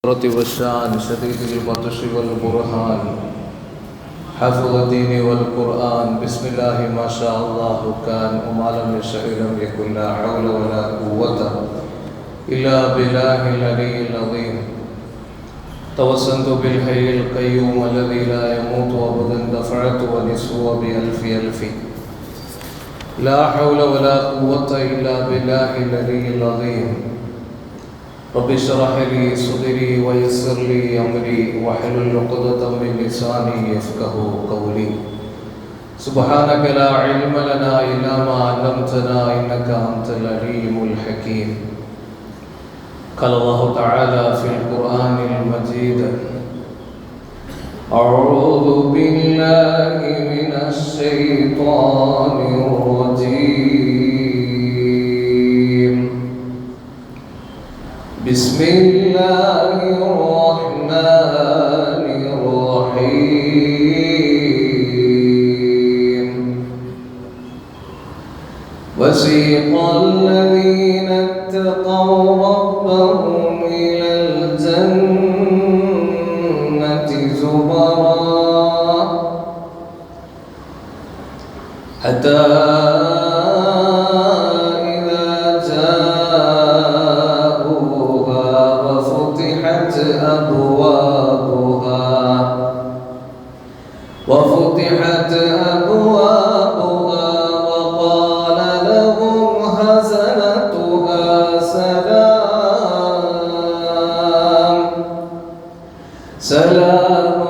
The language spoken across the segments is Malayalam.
والشان شديد البطش والبرهان حفظ الدين والقرآن بسم الله ما شاء الله كان وما لم يشأ لم يكن لا حول ولا قوة إلا بالله العلي العظيم توسلت بالحي القيوم الذي لا يموت أبدا دفعت ونسوا بألف ألف لا حول ولا قوة إلا بالله العلي العظيم رب اشرح لي صدري ويسر لي أمري واحلل عقدة من لساني يفقهوا قولي سبحانك لا علم لنا إلا ما علمتنا إنك أنت العليم الحكيم قال الله تعالى في القرآن المجيد أعوذ بالله من الشيطان الرجيم بسم الله الرحمن الرحيم وسيق الذين اتقوا ربهم إلى الجنة زمرا حتى وفتحت أبوابها وقال لهم خزنتها سلام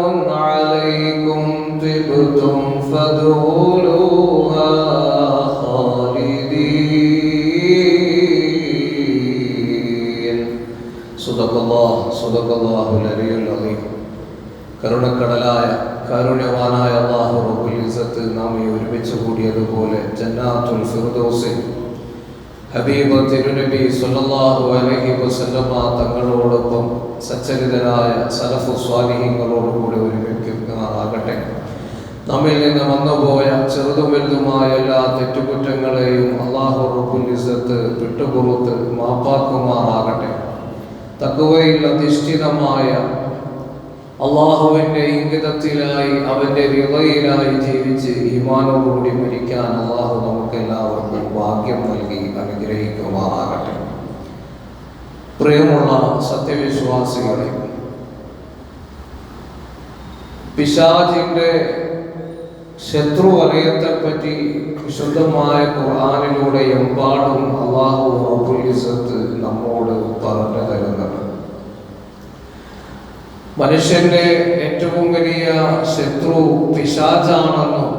عليكم طبتم فادخلوها خالدين صدق الله العلي العظيم കരുണക്കടലായ കാരുണ്യവാനായ അല്ലാഹു റബ്ബുൽ ഇസ്സത്ത് നാം ഒരുമിച്ച് കൂടിയതുപോലെ ജന്നാത്തുൽ ഫിർദൗസിൽ ഹബീബ് തിരുനബി സ്വല്ലല്ലാഹു അലൈഹി വസല്ലമ തങ്ങളോടൊപ്പം സച്ചരിതരായ സലഫു സ്വാലിഹീങ്ങളോടുകൂടി ഒരുമിക്കുമാറാകട്ടെ. നമ്മിൽ നിന്ന് വന്നുപോയ ചെറുതും വലുതുമായ എല്ലാ തെറ്റുകുറ്റങ്ങളെയും അല്ലാഹു റബ്ബുൽ ഇസ്സത്ത് വിട്ടുപുറത്ത് മാപ്പാക്കുമാറാകട്ടെ. തഖ്വയിൽ അധിഷ്ഠിതമായ അള്ളാഹുവിൻ്റെ ഇംഗിതത്തിലായി അവൻ്റെ റിളയിലായി ജീവിച്ച് ഈമാനോടുകൂടി മരിക്കാൻ അള്ളാഹു നമുക്കെല്ലാവർക്കും ഭാഗ്യം നൽകി അനുഗ്രഹിക്കുമാറാകട്ടെ. പ്രിയമുള്ള സത്യവിശ്വാസികളെ, പിശാചിൻ്റെ ശത്രുവലയത്തെപ്പറ്റി വിശുദ്ധമായ ഖുർആനിലൂടെ എമ്പാടും അള്ളാഹു റബ്ബുൽ ഇസ്സത്ത് നമ്മോട് പറഞ്ഞു തരുന്നത്. മനുഷ്യന്റെ ഏറ്റവും വലിയ ശത്രു പിശാചാണെന്നും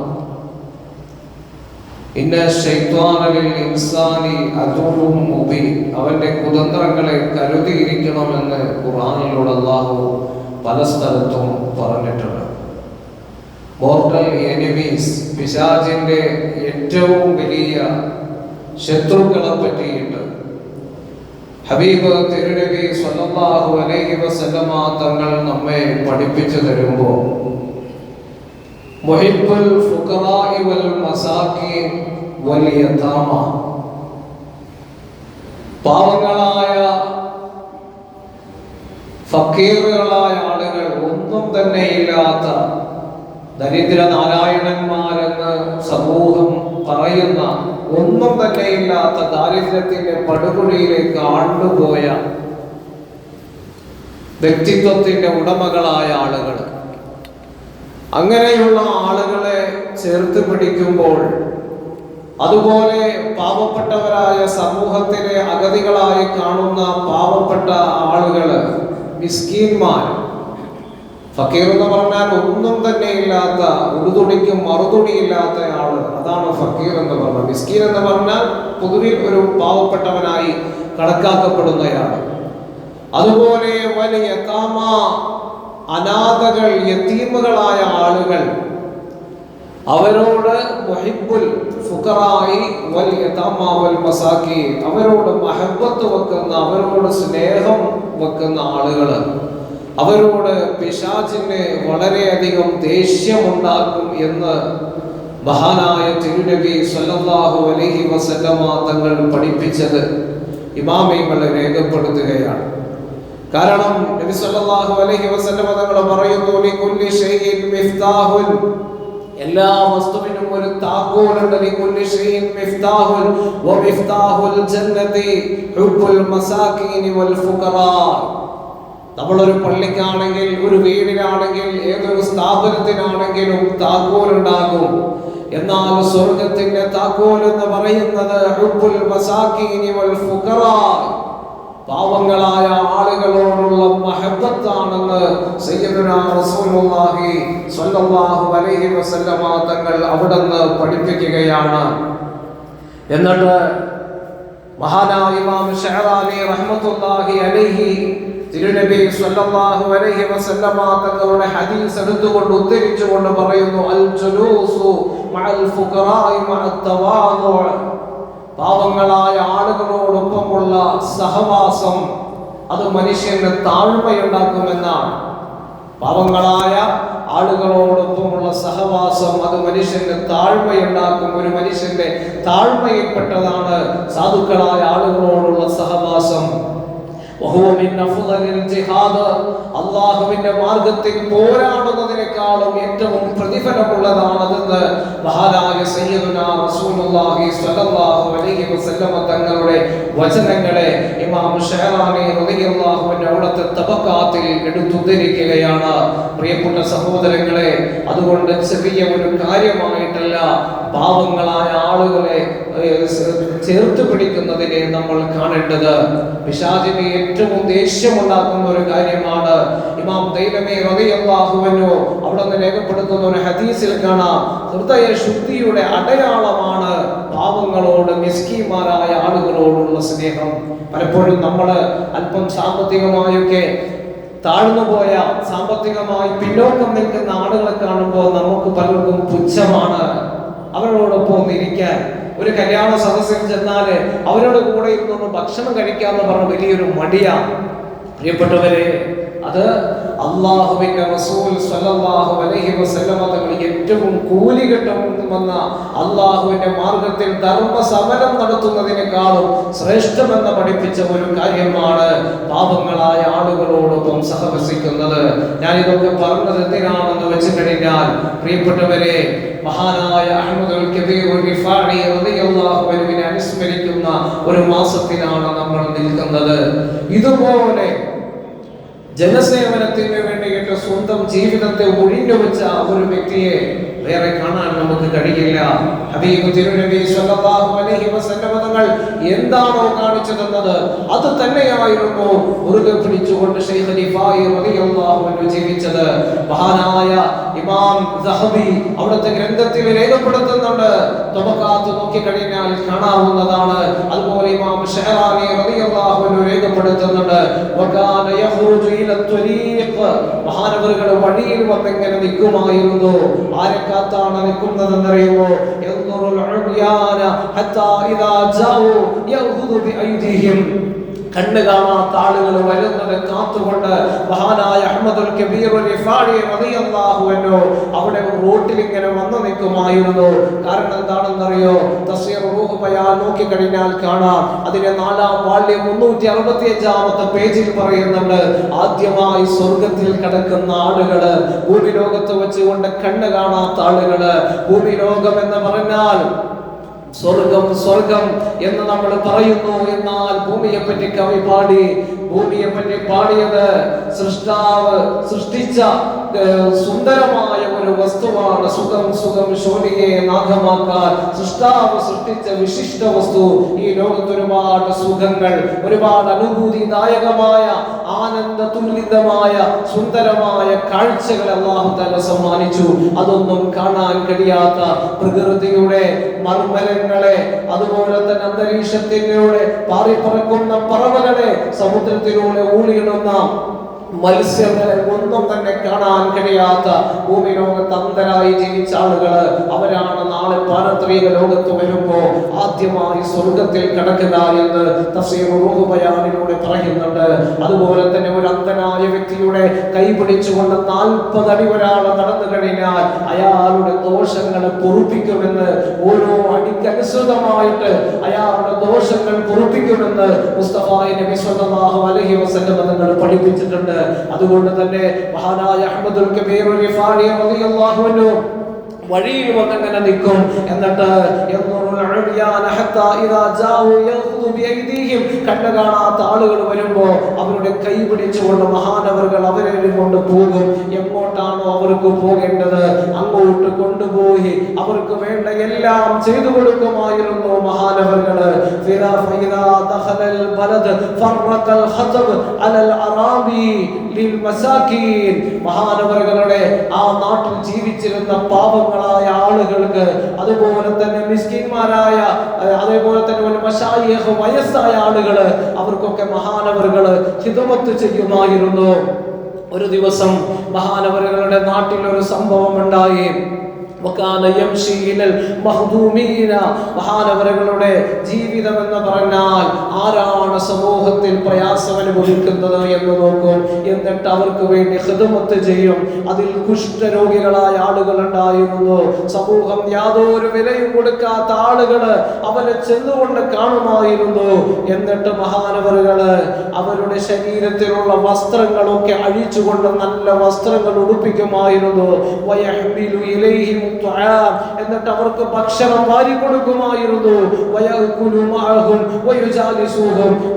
ഇന്ന ശൈത്വാനിൽ ഇൻസാനി അദുവ്വുൻ മുബീൻ, അവന്റെ കുതന്ത്രങ്ങളെ കരുതിയിരിക്കണമെന്ന് ഖുർആനിലൂടെ അല്ലാഹു പല സ്ഥലത്തും പറഞ്ഞിട്ടുണ്ട്. മോർട്ടൽ എനിമീസ്, പിശാചിന്റെ ഏറ്റവും വലിയ ശത്രുക്കളെ പറ്റിയിട്ട് ഹബീബ് തിരുനബി സ്വല്ലല്ലാഹു അലൈഹി വസല്ലമ തങ്ങൾ നമ്മെ പഠിപ്പിച്ചു തരുമ്പോൾ മുഹിബ്ബുൽ ഫുഖറാഇ വൽ മസാകീൻ വൽ യതാമ, പാവങ്ങളായ ഫക്കീറുകളായ ആളുകൾ, ഒന്നും തന്നെ ഇല്ലാത്ത ദരിദ്ര നാരായണന്മാരെന്ന് സമൂഹം പറയുന്ന, ഒന്നും തന്നെ ഇല്ലാത്ത ദാരിദ്ര്യത്തിന്റെ പടുകുഴിയിലേക്ക് ആണ്ടുപോയ വ്യക്തിത്വത്തിന്റെ ഉടമകളായ ആളുകൾ, അങ്ങനെയുള്ള ആളുകളെ ചേർത്ത് പിടിക്കുമ്പോൾ, അതുപോലെ പാവപ്പെട്ടവരായ സമൂഹത്തിലെ അഗതികളായി കാണുന്ന പാവപ്പെട്ട ആളുകള്, മിസ്കീന്മാർ, ഫക്കീർ എന്ന് പറഞ്ഞാൽ ഒന്നും തന്നെ ഇല്ലാത്ത, ഉടുതുണിക്കും മറുതുണിയില്ലാത്ത ആള്, അതാണ് ഫക്കീർ എന്ന് പറഞ്ഞത്. മിസ്കീൻ എന്ന് പറഞ്ഞാൽ പൊതുവിൽ ഒരു പാവപ്പെട്ടവനായി കണക്കാക്കപ്പെടുന്നയാൾ. അതുപോലെ വലിയ യതാമ, അനാഥകൾ, യതീമുകളായ ആളുകൾ, അവരോട് മുഹിബ്ബുൽ ഫുഖറാഇ വൽ യതാമ വൽ മസാകീൻ, അവരോട് മഹബ്ബത്ത് വെക്കുന്ന, അവരോട് സ്നേഹം വെക്കുന്ന ആളുകൾ, അവരോട് പിശാചിന് വളരെയധികം ദേഷ്യമുണ്ടാക്കും എന്ന് മഹാനായ തിരുനബി സ്വല്ലല്ലാഹു അലൈഹി വസല്ലമ തങ്ങൾ പഠിപ്പിച്ചത് ഇമാമികൾ രേഖപ്പെടുത്തുകയാണ്. കാരണം നബി സല്ലല്ലാഹു അലൈഹി വസല്ലം തങ്ങൾ പറയുന്നു ലികുല്ലി ഷൈഇൻ മിഫ്താഹുൻ, എല്ലാ വസ്തുവിനും ഒരു താക്കോലുണ്ട്. ലികുല്ലി ഷൈഇൻ മിഫ്താഹുൻ വമിഫ്താഹുൽ ജന്നതി ഹുബ്ബുൽ മസാകീൻ വൽ ഫുഖറാ. നമ്മളൊരു പള്ളിക്കാണെങ്കിൽ, ഒരു വീടിനാണെങ്കിൽ, ഏതൊരു സ്ഥാപനത്തിനാണെങ്കിലും താക്കോലുണ്ടാകും. എന്നാൽ സ്വർഗത്തിന്റെ താക്കോൽ എന്ന് പറയുന്നത് ഹുബ്ബുൽ മസാകീൻ വൽ ഫുഖറാ, പാവങ്ങളായ ആളുകളോടുള്ള മഹബത്താണെന്ന് സയ്യിദുനാ റസൂലുള്ളാഹി സ്വല്ലല്ലാഹു അലൈഹി വസല്ലമ തങ്ങൾ അവിടുന്ന് പഠിപ്പിക്കുകയാണ്. എന്നിട്ട് മഹാനായ ഇമാം ശഅറാനി റഹ്മത്തുള്ളാഹി അലൈഹി തിരുനബി സ്വല്ലല്ലാഹു അലൈഹി വസല്ലമ തങ്ങളുടെ ഹദീസ് എടുത്തുകൊണ്ട് ഉദ്ധരിച്ചുകൊണ്ട് പറയുന്നു, അൽ ജുലൂസു മഅൽ ഫുഖറാഇ മഅത് തവാദു, പാവങ്ങളായ ആളുകളോടൊപ്പമുള്ള സഹവാസം അത് മനുഷ്യന് താഴ്മയുണ്ടാക്കുമെന്നാണ്. പാവങ്ങളായ ആളുകളോടൊപ്പമുള്ള സഹവാസം അത് മനുഷ്യന് താഴ്മയുണ്ടാക്കും. ഒരു മനുഷ്യന്റെ താഴ്മയിൽപ്പെട്ടതാണ് സാധുക്കളായ ആളുകളോടുള്ള സഹവാസം. അള്ളാഹുവിന്റെ മാർഗത്തിൽ പോരാടുന്നതിനേക്കാളും ഏറ്റവും പ്രതിഫലമുള്ളതാണതെന്ന് മഹാനായ സയ്യിദുനാ റസൂലുള്ളാഹി സ്വല്ലല്ലാഹു അലൈഹി വസല്ലമ തങ്ങളുടെ വചനങ്ങളെ ഇമാം ശഅറാനി റളിയല്ലാഹു അൻഹു അവിടുത്തെ തബഖാത്തിൽ എടുത്തുദ്ധരിക്കുകയാണ്. പ്രിയപ്പെട്ട സഹോദരങ്ങളെ, അതുകൊണ്ട് ചെറിയ ഒരു കാര്യമായിട്ടല്ല പാവങ്ങളായ ആളുകളെ ചേർത്ത് പിടിക്കുന്നതിനെ നമ്മൾ കാണേണ്ടത്. പിശാചിനെ ഏറ്റവും ദേഷ്യമുണ്ടാക്കുന്ന ഒരു കാര്യമാണ്. ഇമാം ദൈലമി റളിയല്ലാഹു അൻഹു അവിടുന്ന് രേഖപ്പെടുത്തുന്ന ഒരു ഹദീസിൽ കാണാം, ഹൃദയ ശുദ്ധിയുടെ അടയാളമാണ് പാവങ്ങളോട്, മിസ്കീന്മാരായ ആളുകളോടുള്ള സ്നേഹം. പലപ്പോഴും നമ്മൾ അല്പം സാമ്പത്തികമായൊക്കെ താഴ്ന്നുപോയ, സാമ്പത്തികമായി പിന്നോക്കം നിൽക്കുന്ന ആളുകളെ കാണുമ്പോൾ നമുക്ക് പലർക്കും പുച്ഛമാണ് അവരോടൊപ്പം ഇരിക്കാൻ. ഒരു കല്യാണ സദസ്സിൽ ചെന്നാല് അവരോട് കൂടെ ഇരുന്നൊന്ന് ഭക്ഷണം കഴിക്കാന്ന് പറഞ്ഞ വലിയൊരു മടിയാണ്. പ്രിയപ്പെട്ടവരെ, അത് അല്ലാഹുവിന്റെ റസൂൽ സ്വല്ലല്ലാഹു അലൈഹി വസല്ലമ തങ്ങൾ ഏറ്റവും കൂലികെട്ടുമെന്ന അല്ലാഹുവിന്റെ മാർഗത്തിൽ ധർമ്മ സമരം നടത്തുന്നതിനേക്കാളും ശ്രേഷ്ഠമെന്ന് പഠിപ്പിച്ച ഒരു കാര്യമാണ് പാപങ്ങളായ ആളുകളോടൊപ്പം സഹവസിക്കുന്നത്. ഞാൻ ഇതൊക്കെ പറഞ്ഞത് എന്തിനാണെന്ന് വെച്ച് കഴിഞ്ഞാൽ, പ്രിയപ്പെട്ടവരെ, മഹാനായ അഹ്മദുൽ കബീർ റിഫാഇ റളിയല്ലാഹു അൻഹുവിനെ അനുസ്മരിക്കുന്ന ഒരു മാസത്തിലാണ് നമ്മൾ നിൽക്കുന്നത്. ഇതുപോലെ ജനസേവനത്തിന് വേണ്ടിയിട്ട് സ്വന്തം ജീവിതത്തെ ഒഴിഞ്ഞുവെച്ച ഒരു വ്യക്തിയെ വേറെ കാണാൻ നമുക്ക് കഴിയില്ല. ഹബീബ് തിരുനബി സ്വല്ലല്ലാഹു അലൈഹി വസല്ലം തങ്ങൾ എന്താണോ കാണിച്ചു തന്നത് അത് തന്നെയായിരുന്നു മുറുകെ പിടിച്ചുകൊണ്ട് ശൈഖ് റിഫാഇ റളിയല്ലാഹു അൻഹു ജീവിച്ചത്. മഹാനായ ഇമാം സഹബി അവിടുത്തെ ഗ്രന്ഥത്തിൽ രേഖപ്പെടുത്തുന്നുണ്ട്, തബഖാത്ത് നോക്കി കഴിഞ്ഞാൽ കാണാവുന്നതാണ്. അതുപോലെ ഇമാം ശഅറാനി റളിയല്ലാഹു അൻഹു രേഖപ്പെടുത്തുന്നുണ്ട്, വകാന യഖ്റുജു ഇല ത്വരീഖ്, മഹാനവറുകൾ വഴിയിൽ വന്നിങ്ങനെ നിൽക്കുമായിരുന്നു. ആരെ കാത്താണ് നിൽക്കുന്നതെന്നറിയുമോ? യൻദുറുൽ ഉബ്യാന ഹത്താ ഇദാ ജാഉ യഖുദു ബിഐദിഹിം, കണ്ണ് കാണാത്ത ആളുകൾ വരുന്നത് കാത്തുകൊണ്ട് മഹാനായ അഹ്മദുൽ കബീർ റിഫാഇ റളിയല്ലാഹു അൻഹു അവിടെ റോട്ടിൽ ഇങ്ങനെ വന്നു നിൽക്കുമായിരുന്നു. കാരണം എന്താണെന്നറിയോ? തഫ്സീർ റൂഹ് ബയാൻ നോക്കി കഴിഞ്ഞാൽ കാണാം, അതിന്റെ 4-ാം വാള്യം 365-ാമത്തെ പേജിൽ പറയുന്നുണ്ട്, ആദ്യമായി സ്വർഗത്തിൽ കിടക്കുന്ന ആളുകള്, ഭൂമി ലോകത്ത് വെച്ചുകൊണ്ട് കണ്ണ് കാണാത്ത ആളുകള്. ഭൂമി ലോകം എന്ന് പറഞ്ഞാൽ സ്വർഗം സ്വർഗം എന്ന് നമ്മൾ പറയുന്നു. എന്നാൽ ഭൂമിയെ പറ്റി കവി പാടി, ഭൂമിയെ പറ്റി പാടിയത് സൃഷ്ടാവ് സൃഷ്ടിച്ച സുന്ദരമായ ഒരു വസ്തുവാണ്. സുഖം സുഖം ശോണിയെ നാഗമാക്കാൻ സൃഷ്ടാവ് സൃഷ്ടിച്ച വിശിഷ്ട വസ്തു. ഈ ലോകത്ത് ഒരുപാട് സുഖങ്ങൾ, ഒരുപാട് അനുഭൂതിദായകമായ ആനന്ദതുല്യമായ സുന്ദരമായ കാഴ്ചകൾ അല്ലാഹു തആല സമ്മാനിച്ചു. അതൊന്നും കാണാൻ കഴിയാത്ത പ്രകൃതിയുടെ മർമ്മരങ്ങളെ, അതുപോലെ തന്നെ അന്തരീക്ഷത്തിലൂടെ പാറിപ്പറക്കുന്ന പറവകളെ, സമുദ്രത്തിലൂടെ ഊളിയിടുന്ന മത്സ്യങ്ങളെ ഒന്നും തന്നെ കാണാൻ കഴിയാത്ത ഭൂമി ലോകത്ത് അന്ധരായി ജീവിച്ച ആളുകള് അവരാണ് നാളെ പാരത്രിക ലോകത്ത് വരുമ്പോ ആദ്യമായി സ്വർഗത്തിൽ കിടക്കുക എന്ന് തഫ്സീർ റൂഹ് ബയാനിലൂടെ പറയുന്നുണ്ട്. അതുപോലെ തന്നെ ഒരു അന്ധനായ വ്യക്തിയുടെ കൈ പിടിച്ചുകൊണ്ട് 40 അടി ഒരാൾ നടന്നു കഴിഞ്ഞാൽ അയാളുടെ ദോഷങ്ങളെ പൊറുപ്പിക്കുമെന്ന്, ഓരോ അടിക്കനുസൃതമായിട്ട് അയാളുടെ ദോഷങ്ങൾ പൊറുപ്പിക്കുമെന്ന് മുസ്തഫ നബി സ്വല്ലല്ലാഹു അലൈഹി വസല്ലം തങ്ങൾ പഠിപ്പിച്ചിട്ടുണ്ട്. അതുകൊണ്ട് തന്നെ മഹാനായ അഹ്മദുൽ കബീർ റിഫാഇ റളിയല്ലാഹു അൻഹു വഴിയിൽ വന്നങ്ങനെ നിൽക്കും. എന്നിട്ട് കണ്ണ് കാണാത്ത ആളുകൾ വരുമ്പോ അവരുടെ കൈ പിടിച്ചുകൊണ്ട് മഹാനവറുകൾ അവരെ കൊണ്ട് പോകും. എങ്ങോട്ടാണോ അവർക്ക് പോകേണ്ടത് അങ്ങോട്ട് കൊണ്ടുപോയി അവർക്ക് വേണ്ട എല്ലാം ചെയ്തു കൊടുക്കുമായിരുന്നു മഹാനവറുകള്. മഹാനവറുകളുടെ ആ നാട്ടിൽ ജീവിച്ചിരുന്ന പാവങ്ങളായ ആളുകൾക്ക്, അതുപോലെ തന്നെ മിസ്കിന്മാരായ, അതേപോലെ തന്നെ ഒരു മശായിഖ് വയസ്സായ ആളുകള്, അവർക്കൊക്കെ മഹാനവറുകള് ഖിദ്മത്ത് ചെയ്യുമായിരുന്നു. ഒരു ദിവസം മഹാനവറുകളുടെ നാട്ടിൽ ഒരു സംഭവം ഉണ്ടായി. മഹാനവറുകളുടെ ജീവിതം എന്ന് പറഞ്ഞാൽ ആരാണ് സമൂഹത്തിൽ പ്രയാസം അനുഭവിക്കുന്നത് എന്ന് നോക്കും. എന്നിട്ട് അവർക്ക് വേണ്ടി ഖിദ്മത്ത് ചെയ്യും. അതിൽ കുഷ്ഠരോഗികളായ ആളുകൾ ഉണ്ടായിരുന്നു. സമൂഹം യാതൊരു വിലയും കൊടുക്കാത്ത ആളുകള് അവരെ ചെന്നുകൊണ്ട് കാണുമായിരുന്നു. എന്നിട്ട് മഹാനവറുകള് അവരുടെ ശരീരത്തിലുള്ള വസ്ത്രങ്ങളൊക്കെ അഴിച്ചുകൊണ്ട് നല്ല വസ്ത്രങ്ങൾ ഉടുപ്പിക്കുമായിരുന്നു. എന്നിട്ട് അവർക്ക് ഭക്ഷണം വാരി കൊടുക്കുമായിരുന്നു.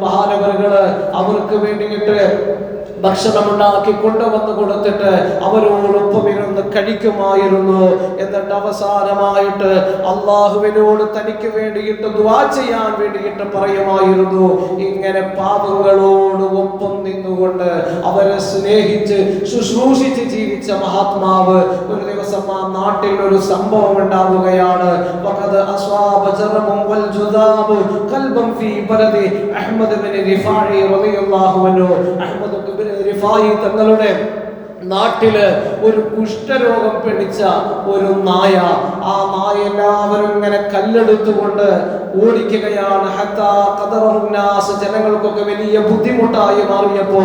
മഹാനവറുകള് അവർക്ക് വേണ്ടിയിട്ട് ഭക്ഷണമുണ്ടാക്കി കൊണ്ടുവന്ന് കൊടുത്തിട്ട് അവരോടൊപ്പം ഇരുന്ന് കഴിക്കുമായിരുന്നു. എന്നിട്ട് അവസാനമായിട്ട് അള്ളാഹുവിനോട് തനിക്ക് വേണ്ടിയിട്ട് ദുആ ചെയ്യാൻ വേണ്ടിയിട്ട് പറയുമായിരുന്നു. ഇങ്ങനെ പാപങ്ങളോട് ഒപ്പം നിന്നുകൊണ്ട് അവരെ സ്നേഹിച്ച് ശുശ്രൂഷിച്ച് ജീവിച്ച മഹാത്മാവ് ഒരു ദിവസം ആ നാട്ടിൽ ഒരു സംഭവം ഉണ്ടാവുകയാണ്. തങ്ങളുടെ നാട്ടില് ഒരു കുഷ്ഠരോഗം പിടിച്ച ഒരു നായ, ആ നായ എല്ലാവരും ഇങ്ങനെ കല്ലെടുത്തുകൊണ്ട് ഓടിക്കുകയാണ്. ജനങ്ങൾക്കൊക്കെ വലിയ ബുദ്ധിമുട്ടായി മാറിയപ്പോ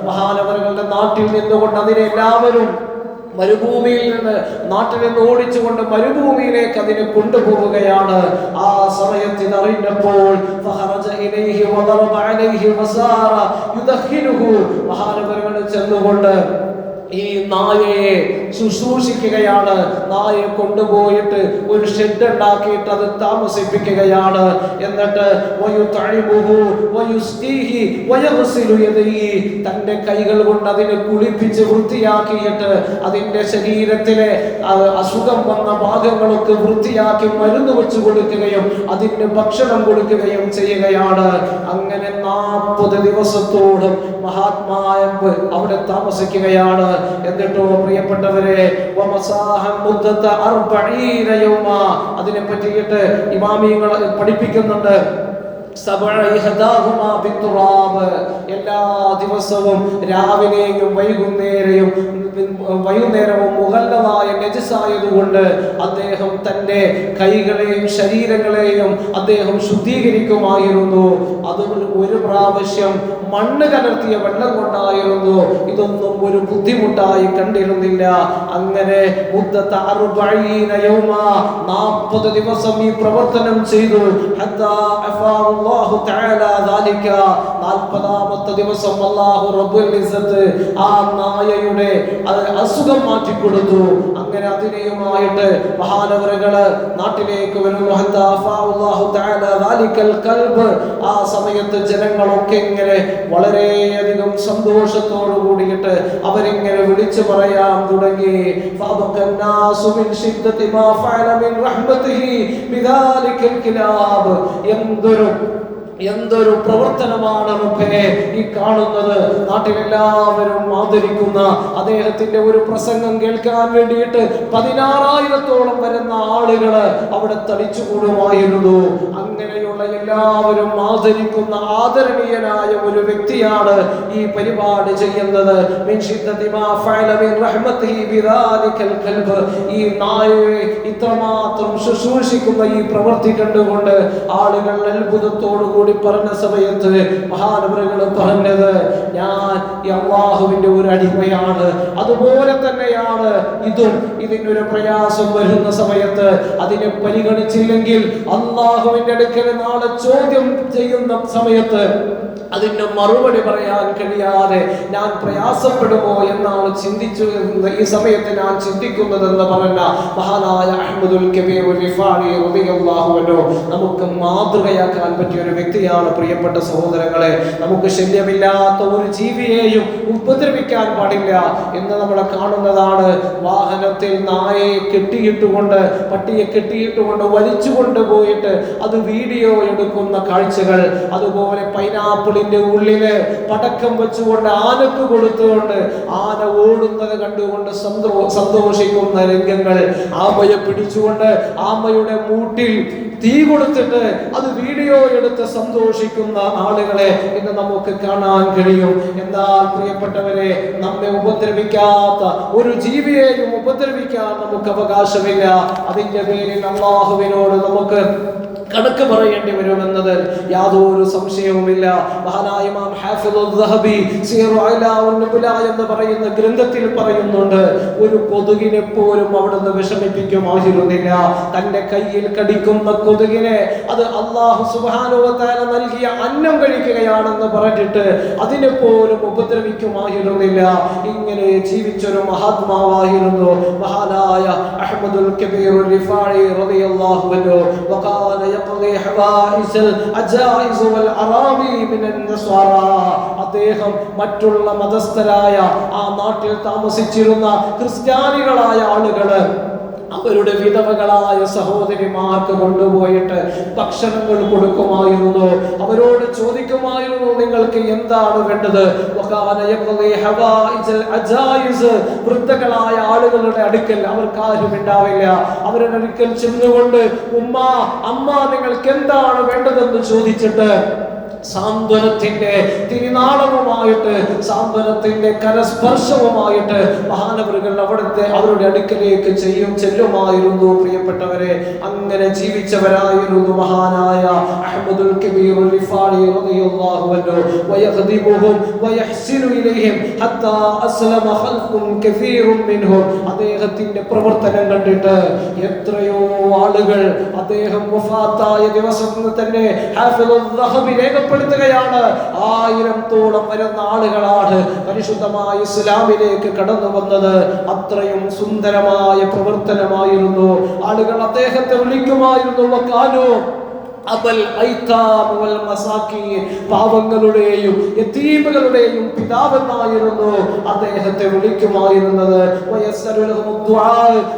മഹാനവറുകളുടെ നാട്ടിൽ നിന്നുകൊണ്ട് അതിനെ എല്ലാവരും മരുഭൂമിയിൽ നിന്ന് നാട്ടിൽ നിന്ന് ഓടിച്ചുകൊണ്ട് മരുഭൂമിയിലേക്ക് അതിനെ കൊണ്ടുപോവുകയാണ്. ആ സമയത്ത് അറിഞ്ഞപ്പോൾ മഹാനവറുകൾ ചെന്നുകൊണ്ട് ഈ നായയെ ശുശ്രൂഷിക്കുകയാണ്. നായയെ കൊണ്ടുപോയിട്ട് ഒരു ഷെഡ് ഉണ്ടാക്കിയിട്ട് അത് താമസിപ്പിക്കുകയാണ്. എന്നിട്ട് തന്റെ കൈകൾ കൊണ്ട് അതിനെ കുളിപ്പിച്ച് വൃത്തിയാക്കിയിട്ട് അതിന്റെ ശരീരത്തിലെ അസുഖം വന്ന ഭാഗങ്ങളൊക്കെ വൃത്തിയാക്കി മരുന്ന് വെച്ച് കൊടുക്കുകയും അതിന് ഭക്ഷണം കൊടുക്കുകയും ചെയ്യുകയാണ്. അങ്ങനെ 40 ദിവസത്തോളം മഹാത്മായ അവിടെ താമസിക്കുകയാണ്. എന്നിട്ടോ പ്രിയപ്പെട്ടവരെ, അതിനെ പറ്റിയിട്ട് ഇമാമിയങ്ങൾ പഠിപ്പിക്കുന്നുണ്ട്. എല്ലാ ദിവസവും രാവിലെയും വൈകുന്നേരവും മുഹല്ലമായ നജസായതുകൊണ്ട് അദ്ദേഹം തന്റെ കൈകളെയും ശരീരങ്ങളെയും അദ്ദേഹം ശുദ്ധീകരിക്കുമായിരുന്നു. അത് ഒരു പ്രാവശ്യം മണ്ണ് കലർത്തിയ വെള്ളം കൊണ്ടായിരുന്നു. ഇതൊന്നും ഒരു ബുദ്ധിമുട്ടായി കണ്ടിരുന്നില്ല. അങ്ങനെ 40 ദിവസം ഈ പ്രവർത്തനം ചെയ്തു. 40ാമത്തെ ദിവസം അല്ലാഹു റബ്ബുൽ ഇസ്സത്ത് ആ നായയുടെ അസുഖം മാറ്റിക്കൊടുത്തു. അങ്ങനെ അതിനെയുമായിട്ട് മഹാനവറുകള് നാട്ടിലേക്ക് വരുന്നു. ആ സമയത്ത് ജനങ്ങളൊക്കെ ഇങ്ങനെ വളരെയധികം സന്തോഷത്തോടു കൂടിയിട്ട് അവരിങ്ങനെ വിളിച്ചു പറയാൻ തുടങ്ങി. എന്തൊരു എന്തൊരു പ്രവർത്തനമാണ് റബ്ബേ ഈ കാണുന്നത്. നാട്ടിലെല്ലാവരും ആദരിക്കുന്ന അദ്ദേഹത്തിന്റെ ഒരു പ്രസംഗം കേൾക്കാൻ വേണ്ടിയിട്ട് 16,000-ഓളം വരുന്ന ആളുകള് അവിടെ തടിച്ചുകൂടുമായിരുന്നു. അങ്ങനെയുള്ള എല്ലാവരും ആദരിക്കുന്ന ആദരണീയനായ ഒരു വ്യക്തിയാണ് ഈ പരിപാടി ചെയ്യുന്നത്. ഈ നായയെ ഇത്രമാത്രം ശുശ്രൂഷിക്കുന്ന ഈ പ്രവൃത്തി കണ്ടുകൊണ്ട് ആളുകൾ അത്ഭുതത്തോടു കൂടി പറഞ്ഞ സമയത്ത് മഹാനവറുകൾ പറഞ്ഞത്, ഞാൻ ഈ അള്ളാഹുവിന്റെ ഒരു അടിമയാണ്, അതുപോലെ തന്നെയാണ് ഇതും. ഇതിനൊരു പ്രയാസം വരുന്ന സമയത്ത് അതിനെ പരിഗണിച്ചില്ലെങ്കിൽ അള്ളാഹുവിന്റെ അടുക്കൽ നാളെ ചോദ്യം ചെയ്യുന്ന സമയത്ത് അതിന് മറുപടി പറയാൻ കഴിയാതെ ഞാൻ പ്രയാസപ്പെടുമോ എന്നാണ് ഈ സമയത്ത് ഞാൻ ചിന്തിക്കുന്നതെന്ന് പറഞ്ഞ മഹാനായ അഹ്മദുൽ കബീർ റിഫാഇ റളിയല്ലാഹു അൻഹു നമുക്ക് മാതൃകയാക്കാൻ പറ്റിയ ഒരു വ്യക്തിയാണ്. പ്രിയപ്പെട്ട സഹോദരങ്ങളെ, നമുക്ക് ശല്യമില്ലാത്ത ഒരു ജീവിയെയും ഉപദ്രവിക്കാൻ പാടില്ല എന്ന് നമ്മൾ കാണുന്നതാണ്. വാഹനത്തിൽ നായയെ കെട്ടിയിട്ടുകൊണ്ട്, പട്ടിയെ കെട്ടിയിട്ടുകൊണ്ട് വലിച്ചു കൊണ്ടുപോയിട്ട് അത് വീഡിയോ എടുക്കുന്ന കാഴ്ചകൾ, അതുപോലെ പൈനാപ്പിളിന്റെ ഉള്ളില് പടക്കം വെച്ചുകൊണ്ട് ആനക്ക് കൊടുത്തുകൊണ്ട് ആന ഓടുന്നത് കണ്ടുകൊണ്ട് സന്തോഷിക്കുന്ന രംഗങ്ങൾ, ആമയെ പിടിച്ചുകൊണ്ട് ആമയുടെ മൂട്ടിൽ തീ കൊടുത്തിട്ട് അത് വീഡിയോ എടുത്ത് സന്തോഷിക്കുന്ന ആളുകളെ ഇന്ന് നമുക്ക് കാണാൻ കഴിയും. എന്നാൽ പ്രിയപ്പെട്ടവരെ, നമ്മെ ഉപദ്രവിക്കാത്ത ഒരു ജീവിയെയും ഉപദ്രവിക്കാൻ നമുക്ക് അവകാശമില്ല. അതിന്റെ പേരിൽ അല്ലാഹുവിനോട് നമുക്ക് കണക്ക് പറയേണ്ടി വരുമെന്നത് യാതൊരു സംശയവുമില്ല. മഹാനായ ഇമാം ഹാഫിദ് അൽ-ദഹബി സിയറു അലാഉൻ നുബല എന്ന് പറയുന്ന ഗ്രന്ഥത്തിൽ പറയുന്നുണ്ട്, ഒരു കൊതുകിനെ പോലും അവിടുന്ന് വിഷമിപ്പിക്കുമായിരുന്നില്ല. തന്റെ കയ്യിൽ കടിക്കുന്ന കൊതുകിനെ അത് അല്ലാഹു സുബ്ഹാനഹു വ തആല നൽകിയ അന്നം കഴിക്കുകയാണെന്ന് പറഞ്ഞിട്ട് അതിനെ പോലും ഉപദ്രവിക്കുമായിരുന്നില്ല. ഇങ്ങനെ ജീവിച്ചൊരു മഹാത്മാവായിരുന്നു മഹാനായ അഹ്മദുൽ കബീർ റിഫാഇ റളിയല്ലാഹു അൻഹു. വഖാല അദ്ദേഹം മറ്റുള്ള മതസ്ഥരായ ആ നാട്ടിൽ താമസിച്ചിരുന്ന ക്രിസ്ത്യാനികളായ ആളുകള് അവരുടെ വിധവകളായ സഹോദരിമാർക്ക് കൊണ്ടുപോയിട്ട് ഭക്ഷണങ്ങൾ കൊടുക്കുമായിരുന്നു. അവരോട് ചോദിക്കുമായിരുന്നു, നിങ്ങൾക്ക് എന്താണ് വേണ്ടത്? വൃദ്ധകളായ ആളുകളുടെ അടുക്കൽ അവർക്കാരും ഉണ്ടാവില്ല. അവരുടെ അടുക്കൽ ചെന്നുകൊണ്ട് ഉമ്മ, അമ്മ, നിങ്ങൾക്ക് എന്താണ് വേണ്ടതെന്ന് ചോദിച്ചിട്ട് സാന്ത്വനത്തിന്റെ തിരുനാളവുമായിട്ട്, സാന്ത്വനത്തിന്റെ കരസ്പർശവുമായിട്ട് മഹാനവറുകൾ അവരുടെ അടുക്കലേക്ക് ചെല്ലുമായിരുന്നു. പ്രിയപ്പെട്ടവരെ, അങ്ങനെ ജീവിച്ചവരായിരുന്നു മഹാനായ അഹ്മദുൽ കബീർ റിഫാഇ റളിയല്ലാഹു അൻഹു. വയഖദിബുഹും വയഹ്സിനു ഇലൈഹിം ഹത്താ അസ്ലമ ഖൽഖുൻ കസീറുൻ മിൻഹും. അദ്ദേഹത്തിന്റെ പ്രവർത്തനം കണ്ടിട്ട് എത്രയോ ആളുകൾ അദ്ദേഹം വഫാത്തായ ദിവസം തന്നെ ഹാഫിദ് അൽ-ദഹബി പ്പെടുത്തുകയാണ്. 1000-ഓളം വരുന്ന ആളുകളാണ് പരിശുദ്ധമായ ഇസ്ലാമിലേക്ക് കടന്നു വന്നത്. അത്രയും സുന്ദരമായ പ്രവർത്തനമായിരുന്നു. ആളുകൾ അദ്ദേഹത്തെ വിളിക്കുമായിരുന്നു വക്കാനോ അബൽ ഐതാം വൽ മസാകീൻ, പാവങ്ങളുടെയും യതീമുകളുടെയും പിതാവെന്നായിരുന്നു അദ്ദേഹത്തെ വിളിക്കുമായിരുന്നത്.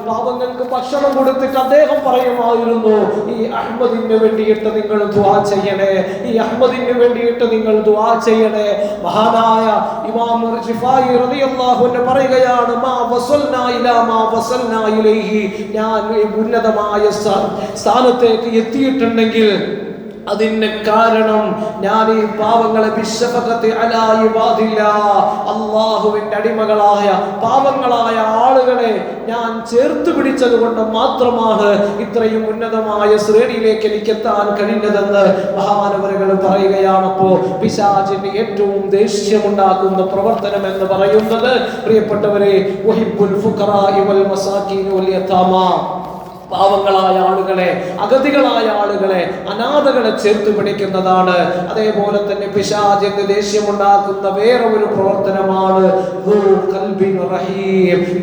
പാവങ്ങൾക്ക് ഭക്ഷണം കൊടുത്തിട്ട് അദ്ദേഹം പറയുമായിരുന്നു, ഈ അഹ്മദിന് വേണ്ടിയിട്ട് നിങ്ങൾ ദുആ ചെയ്യണേ, ഈ അഹ്മദിന് വേണ്ടിയിട്ട് നിങ്ങൾ ദുആ ചെയ്യണേ. മഹാനായ ഇമാം റിഫാഇ റളിയല്ലാഹു അൻഹു പറയുകയാണ്, മാ വസൽനാ ഇലാ മാ വസൽനാ ഇലൈഹി, ഞാൻ ഉന്നതമായ സ്ഥാനത്തേക്ക് എത്തിയിട്ടുണ്ടെങ്കിൽ അതിന് കാരണം ഞാൻ ഈ പാവങ്ങളെ അല്ലാഹുവിന്റെ അടിമകളായ പാവങ്ങളായ ആളുകളെ ഞാൻ ചേർത്ത് പിടിച്ചത് കൊണ്ട് മാത്രമാണ് ഇത്രയും ഉന്നതമായ ശ്രേണിയിലേക്ക് എനിക്ക് എത്താൻ കഴിഞ്ഞതെന്ന് മഹാനവറുകൾ പറയുകയാണ്. അപ്പോ പിശാചിന് ഏറ്റവും ദേഷ്യമുണ്ടാക്കുന്ന പ്രവർത്തനം എന്ന് പറയുന്നത്, പ്രിയപ്പെട്ടവരെ, വഹിബ്ബുൽ ഫുഖറാഇ വൽ മസാകീൻ വൽ യതാമ, പാവങ്ങളായ ആളുകളെ, അഗതികളായ ആളുകളെ, അനാഥകളെ ചേർത്ത് പിടിക്കുന്നതാണ്. അതേപോലെ തന്നെ പിശാചിന് ദേഷ്യമുണ്ടാക്കുന്ന വേറെ ഒരു പ്രവർത്തനമാണ്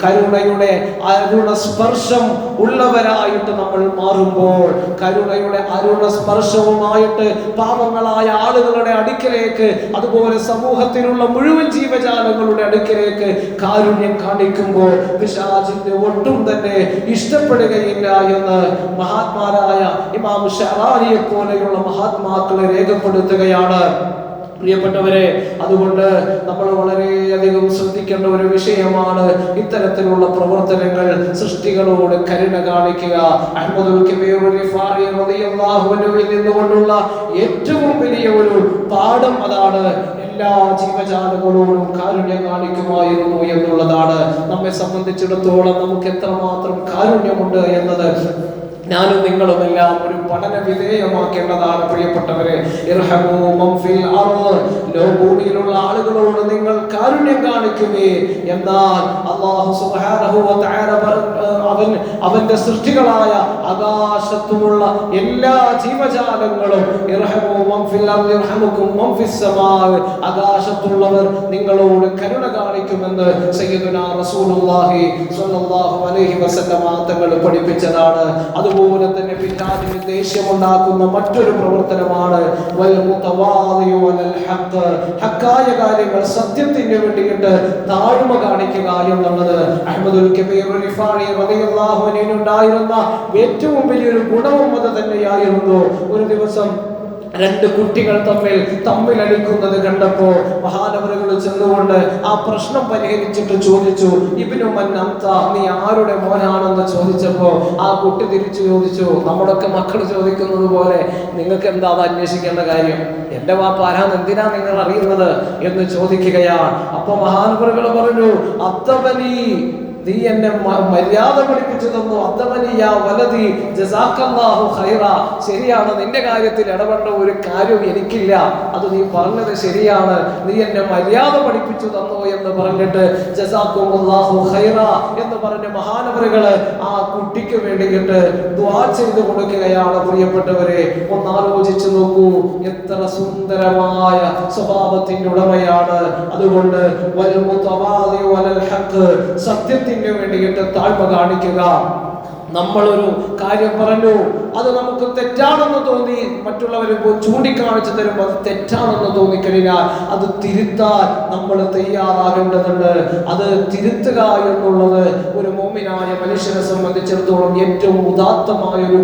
കരുണയുടെ അരുണസ്പർശം ഉള്ളവരായിട്ട് നമ്മൾ മാറുമ്പോൾ, കരുണയുടെ അരുണസ്പർശവുമായിട്ട് പാവങ്ങളായ ആളുകളുടെ അടുക്കലേക്ക്, അതുപോലെ സമൂഹത്തിലുള്ള മുഴുവൻ ജീവജാലങ്ങളുടെ അടുക്കലേക്ക് കാരുണ്യം കാണിക്കുമ്പോൾ പിശാചിന് ഒട്ടും തന്നെ ഇഷ്ടപ്പെടുകയില്ല. എന്ന് മഹാത്മാരായ ഇമാം ഷഅറാനിയെ പോലെയുള്ള മഹാത്മാക്കളെ രേഖപ്പെടുത്തുകയാണ്. പ്രിയപ്പെട്ടവരെ, അതുകൊണ്ട് നമ്മൾ വളരെയധികം ശ്രദ്ധിക്കേണ്ട ഒരു വിഷയമാണ് ഇത്തരത്തിലുള്ള പ്രവർത്തനങ്ങൾ. സൃഷ്ടികളോട് കരുണ കാണിക്കുക. അഹ്മദുൽ കബീർ റിഫാഇ റളിയല്ലാഹു അൻഹുവിൽ നിന്നുകൊണ്ടുള്ള ഏറ്റവും വലിയ ഒരു പാഠം അതാണ്. എല്ലാ ജീവജാലങ്ങളോടും കാരുണ്യം കാണിക്കുമായിരുന്നു എന്നുള്ളതാണ്. നമ്മെ സംബന്ധിച്ചിടത്തോളം നമുക്ക് എത്രമാത്രം കാരുണ്യമുണ്ട് എന്നത് ഞാനും നിങ്ങളുമെല്ലാം ഒരു പഠന വിധേയമാക്കേണ്ടതാണ്. പ്രിയപ്പെട്ടവരെ, ഇർഹമൂ മൻ ഫിൽ അർദ്, ഭൂമിയിലുള്ള ആളുകളോട് നിങ്ങൾ കാരുണ്യം കാണിക്കുമേ. എന്നാൽ അല്ലാഹു സുബ്ഹാനഹു വ തആല അവന്റെ സൃഷ്ടികളായ ആകാശത്തുമുള്ള എല്ലാ ജീവജാലങ്ങളും ഇർഹമൂ മൻ ഫിൽ അർദ് യർഹമുകും മൻ ഫിസ് സമാ, ആകാശത്തുള്ളവർ നിങ്ങളോട് കരുണ കാണിക്കുമെന്ന് സയ്യിദുനാ റസൂലുള്ളാഹി സ്വല്ലല്ലാഹു അലൈഹി വസല്ലം തങ്ങൾ പഠിപ്പിച്ചതാണ്. അതുപോലെ തന്നെ പിന്നാലിന് ദേഷ്യമുണ്ടാക്കുന്ന മറ്റൊരു പ്രവർത്തനമാണ് വൽ മുതവാദിയു വലൽ ഹഖ്, ഹഖായ കാര്യങ്ങൾ സത്യത്തിന് വേണ്ടിയിട്ട് താഴ്മ കാണിക്കുക എന്നുള്ളത്. അഹ്മദുൽ കബീർ റിഫാഇ റളിയല്ലാഹു അൻഹു ഉണ്ടായിരുന്ന ഏറ്റവും വലിയൊരു ഗുണവും അത് തന്നെയായിരുന്നു. ഒരു ദിവസം രണ്ട് കുട്ടികൾ തമ്മിലടിക്കുന്നത് കണ്ടപ്പോ മഹാനവറുകൾ ചെന്നുകൊണ്ട് ആ പ്രശ്നം പരിഹരിച്ചിട്ട് ചോദിച്ചു, ഇബ്നു മൻ അൻത, നീ ആരുടെ മോനാണെന്ന് ചോദിച്ചപ്പോ ആ കുട്ടി തിരിച്ചു ചോദിച്ചു, നമ്മളൊക്കെ മക്കൾ ചോദിക്കുന്നത് പോലെ, നിങ്ങൾക്ക് എന്താ അത് അന്വേഷിക്കേണ്ട കാര്യം, എന്റെ വാപ്പ ആരാന്ന് എന്തിനാ നിങ്ങൾ അറിയുന്നത് എന്ന് ചോദിക്കുകയാണ്. അപ്പൊ മഹാനവറുകൾ പറഞ്ഞു, അത്തബനി, നീ എന്നെ മര്യാദ പഠിപ്പിച്ചു തന്നു. അത്തമനിയാ വലതി ജസാക്കല്ലാഹു ഖൈറ, ശരിയാണ്, നിന്റെ കാര്യത്തിൽ ഇടപെടേണ്ട ഒരു കാര്യം എനിക്കില്ല, അത് നീ പറഞ്ഞത് ശരിയാണ്, നീ എന്നെ മര്യാദ പഠിപ്പിച്ചു തന്നു എന്ന് പറഞ്ഞിട്ട് ജസാക്കുമുല്ലാഹു ഖൈറ എന്ന് പറഞ്ഞ മഹാനവറുകള് ആ കുട്ടിക്ക് വേണ്ടിയിട്ട് ദുആ ചെയ്തു കൊടുക്കുകയാണ്. പ്രിയപ്പെട്ടവരെ, ഒന്ന് ആലോചിച്ചു നോക്കൂ, എത്ര സുന്ദരമായ സ്വഭാവത്തിന്റെ ഉടമയാണ്. അതുകൊണ്ട് വൽ മുതവാദി വലൽ ഹഖ്, സത്യത്തിന് വേണ്ടിയിട്ട് താഴ്മ കാണിക്കുക. നമ്മളൊരു കാര്യം പറഞ്ഞു, അത് നമുക്ക് തെറ്റാണെന്ന് തോന്നി, മറ്റുള്ളവർ ചൂണ്ടിക്കാണിച്ചു തരുമ്പോൾ അത് തെറ്റാണെന്ന് തോന്നിക്കഴിഞ്ഞാൽ അത് തിരുത്താൻ നമ്മൾ തയ്യാറാകേണ്ടതുണ്ട്. അത് തിരുത്തുക എന്നുള്ളത് ഒരു മോമിനായ മനുഷ്യനെ സംബന്ധിച്ചിടത്തോളം ഏറ്റവും ഉദാത്തമായ ഒരു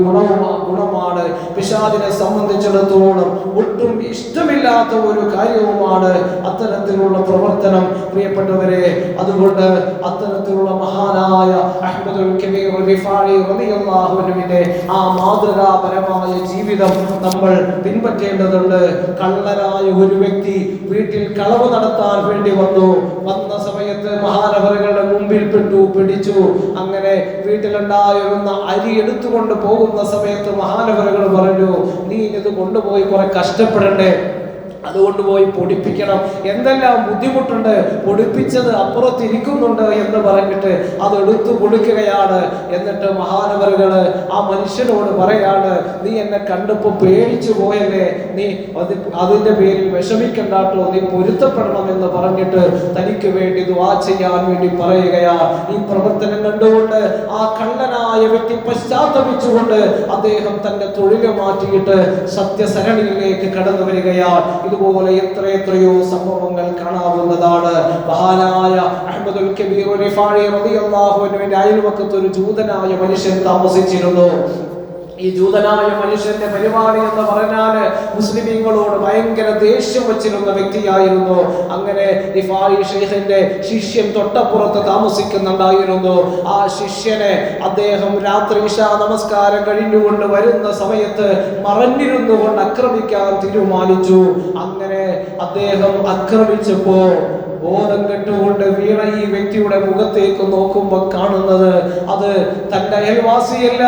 ഗുണമാണ്. പിശാചിനെ സംബന്ധിച്ചിടത്തോളം ഒട്ടും ഇഷ്ടമില്ലാത്ത ഒരു കാര്യവുമാണ് അത്തരത്തിലുള്ള പ്രവർത്തനം. പ്രിയപ്പെട്ടവരെ, അതുകൊണ്ട് അത്തരത്തിലുള്ള മഹാനായ അഹ്മദുൽ കബീർ റിഫാഇ റളിയല്ലാഹു അൻഹുവിന്റെ ആ മാതൃകാപരമായ ജീവിതം നമ്മൾ പിൻപറ്റേണ്ടതുണ്ട്. കള്ളനായ ഒരു വ്യക്തി വീട്ടിൽ കളവ് നടത്താൻ വേണ്ടി വന്ന സമയത്ത് മഹാനവറുകളുടെ മുമ്പിൽ പിടിച്ചു. അങ്ങനെ വീട്ടിലുണ്ടായിരുന്ന അരി എടുത്തുകൊണ്ട് പോകുന്ന സമയത്ത് മഹാനവറുകൾ പറഞ്ഞു, നീ ഇത് കൊണ്ടുപോയി കുറെ കഷ്ടപ്പെടണ്ടേ, അതുകൊണ്ട് പോയി പൊടിപ്പിക്കണം, എന്തെല്ലാം ബുദ്ധിമുട്ടുണ്ട്, പൊടിപ്പിച്ചത് അപ്പുറത്തിരിക്കുന്നുണ്ട് എന്ന് പറഞ്ഞിട്ട് അത് എടുത്തു കൊടുക്കുകയാണ്. എന്നിട്ട് മഹാനവറുകള് ആ മനുഷ്യനോട് പറയാണ്, നീ എന്നെ കണ്ടപ്പോ പേടിച്ചു പോയല്ലേ, നീ അതിന്റെ പേരിൽ വിഷമിക്കണ്ടാട്ടോ, നീ പൊരുത്തപ്പെടണം എന്ന് പറഞ്ഞിട്ട് തനിക്ക് വേണ്ടി ദുആ ചെയ്യാൻ വേണ്ടി പറയുകയാണ്. ഈ പ്രവർത്തനം കണ്ടുകൊണ്ട് ആ കള്ളനായ വ്യക്തി പശ്ചാത്തപിച്ചുകൊണ്ട് അദ്ദേഹം തന്റെ തൊഴിൽ മാറ്റിയിട്ട് സത്യസരണിയിലേക്ക് കടന്നു വരികയാണ്. ഇതുപോലെ എത്രയോ സംഭവങ്ങൾ കാണാവുന്നതാണ്. മഹാനായ അഹ്മദുൽ കബീർ റിഫാഇ റളിയല്ലാഹു അൻഹുവിന്റെ അയൽവക്കത്ത് ഒരു ജൂതനായ മനുഷ്യൻ താമസിച്ചിരുന്നു. ഈ ജൂതനായ മനുഷ്യന്റെ പരിപാടി എന്ന് പറഞ്ഞാല് മുസ്ലിമീങ്ങളോട് ഭയങ്കര ദേഷ്യം വച്ചിരുന്ന വ്യക്തിയായിരുന്നു. അങ്ങനെ റിഫാഇ ശൈഖിന്റെ ശിഷ്യൻ തൊട്ടപ്പുറത്ത് താമസിക്കുന്നുണ്ടായിരുന്നു. ആ ശിഷ്യനെ അദ്ദേഹം രാത്രി ഇശാ നമസ്കാരം കഴിഞ്ഞുകൊണ്ട് വരുന്ന സമയത്ത് മറഞ്ഞിരുന്നു കൊണ്ട് ആക്രമിക്കാൻ തീരുമാനിച്ചു. അങ്ങനെ അദ്ദേഹം ആക്രമിച്ചപ്പോ ബോധം കെട്ടുകൊണ്ട് വീണ ഈ വ്യക്തിയുടെ മുഖത്തേക്ക് നോക്കുമ്പോൾ കാണുന്നത് അത് തന്റെ അയൽവാസിയല്ല,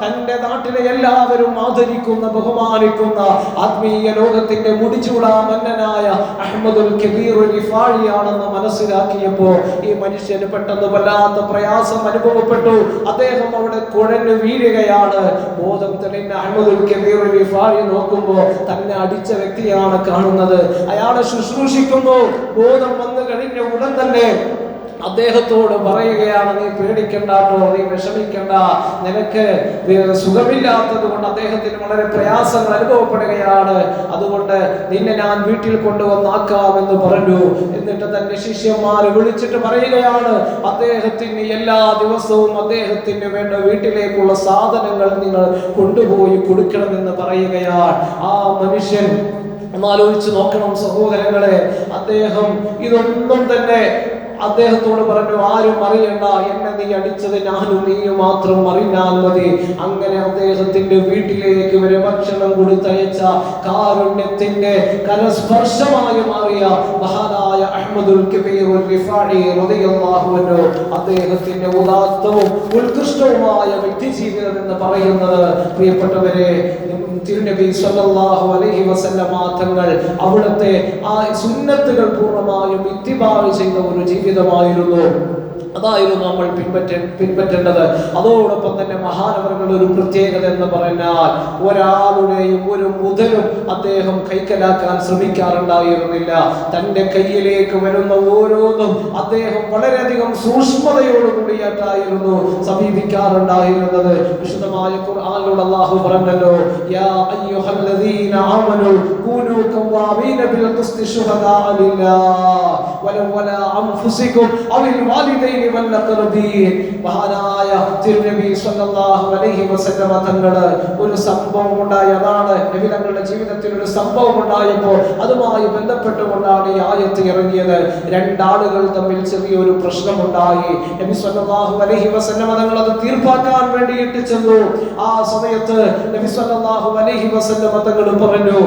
തന്റെ നാട്ടിലെ എല്ലാവരും ആദരിക്കുന്ന ബഹുമാനിക്കുന്ന ആത്മീയ ലോകത്തിന്റെ മുടിചൂടാ മന്നനായ അഹ്മദുൽ കബീർ റിഫാഇ ആണെന്ന് മനസ്സിലാക്കിയപ്പോ ഈ മനുഷ്യന് പെട്ടെന്ന് വല്ലാത്ത പ്രയാസം അനുഭവപ്പെട്ടു. അദ്ദേഹം അവിടെ കുഴഞ്ഞു വീഴുകയാണ്. ബോധം തെളിഞ്ഞ അഹ്മദുൽ കബീർ റിഫാഇ നോക്കുമ്പോ തന്നെ അടിച്ച വ്യക്തിയാണ് കാണുന്നത്. അയാളെ ശുശ്രൂഷിക്കുന്നു. ബോധം കഴിഞ്ഞ ഉടൻ തന്നെ അദ്ദേഹത്തോട് പറയുകയാണ്, നീ പേടിക്കണ്ടാട്ടോ, നീ വിഷമിക്കണ്ട, നിനക്ക് സുഖമില്ലാത്തത് കൊണ്ട് അദ്ദേഹത്തിന് വളരെ പ്രയാസങ്ങൾ അനുഭവപ്പെടുകയാണ്, അതുകൊണ്ട് നിന്നെ ഞാൻ വീട്ടിൽ കൊണ്ടുവന്നാക്കാമെന്ന് പറഞ്ഞു. എന്നിട്ട് തന്റെ ശിഷ്യന്മാരെ വിളിച്ചിട്ട് പറയുകയാണ്, അദ്ദേഹത്തിന് എല്ലാ ദിവസവും അദ്ദേഹത്തിന് വേണ്ട വീട്ടിലേക്കുള്ള സാധനങ്ങൾ നിങ്ങൾ കൊണ്ടുപോയി കൊടുക്കണമെന്ന് പറയുകയാണ്. ആ മനുഷ്യൻ ഒന്നാലോചിച്ച് നോക്കണം സഹോദരങ്ങളെ, അദ്ദേഹം ഇതൊന്നും തന്നെ അദ്ദേഹത്തോട് പറഞ്ഞു, ആരും അറിയണ്ട, എന്നെ നീ അടിച്ചത് ഞാനും നീയും മാത്രം അറിഞ്ഞാൽ മതി. അങ്ങനെ അദ്ദേഹത്തിന്റെ വീട്ടിലേക്ക് വരെ ഭക്ഷണം കൊടുത്തയച്ച കാരുണ്യത്തിന്റെ കരസ്പർശമായി മാറിയ മഹാനായ അഹ്മദുൽ കബീർ റിഫാഇ റളിയല്ലാഹു അൻഹു, അദ്ദേഹത്തിന്റെ ഉദാത്തവും ഉത്കൃഷ്ടവുമായ വ്യക്തി ജീവിതം എന്ന് പറയുന്നത് പ്രിയപ്പെട്ടവരെ, തിരുനബി സല്ലല്ലാഹു അലൈഹി വസല്ലമ തങ്ങൾ അവിടുത്തെ ആ സുന്നത്തുകൾ പൂർണ്ണമായും ഇത്തിബാ ചെയ്ത ഒരു ജീവിതമായിരുന്നു. അതായിരുന്നു നമ്മൾ പിൻപറ്റേണ്ടത്. അതോടൊപ്പം തന്നെ മഹാനവറുകളുടെ ഒരു പ്രത്യേകത എന്ന് പറഞ്ഞാൽ, ഒരാളുടെയും ഒരു മുതലും അദ്ദേഹം കൈക്കലാക്കാൻ ശ്രമിക്കാറുണ്ടായിരുന്നില്ല. തന്റെ കയ്യിലേക്ക് വരുന്ന ഓരോന്നും അദ്ദേഹം വളരെയധികം സൂക്ഷ്മതയോടുകൂടിയായിട്ടായിരുന്നു സമീപിക്കാറുണ്ടായിരുന്നത്. വിശുദ്ധമായ ഖുർആനിലൂടെ അല്ലാഹു പറഞ്ഞല്ലോ, യാ അയ്യുഹല്ലദീന ആമനൂ കൂനൂ ഖവാമീന ബിൽ ഖിസ്തി ശുഹദാ ലില്ലാഹ് വലൗ വലാ അൻഫുസികും അവൽ വാലിദൈനി മഹാനായ തിരുനബി സല്ലല്ലാഹു അലൈഹി വസല്ലമ തങ്ങള് ഒരു സംഭവം ഉണ്ടായി. അതാണ് നബി തങ്ങളുടെ ജീവിതത്തിൽ ഒരു സംഭവം ഉണ്ടായപ്പോൾ അതുമായി ബന്ധപ്പെട്ടുകൊണ്ടാണ് ഈ ആയത്ത് ഇറങ്ങിയത്. രണ്ടാളുകൾ തമ്മിൽ ചെറിയൊരു പ്രശ്നമുണ്ടായി. നബി സല്ലല്ലാഹു അലൈഹി വസല്ലമ തങ്ങൾ അത് തീർപ്പാക്കാൻ വേണ്ടിയിട്ട് ചെന്നു. ആ സമയത്ത് നബി സല്ലല്ലാഹു അലൈഹി വസല്ലമ തങ്ങൾ പറഞ്ഞു,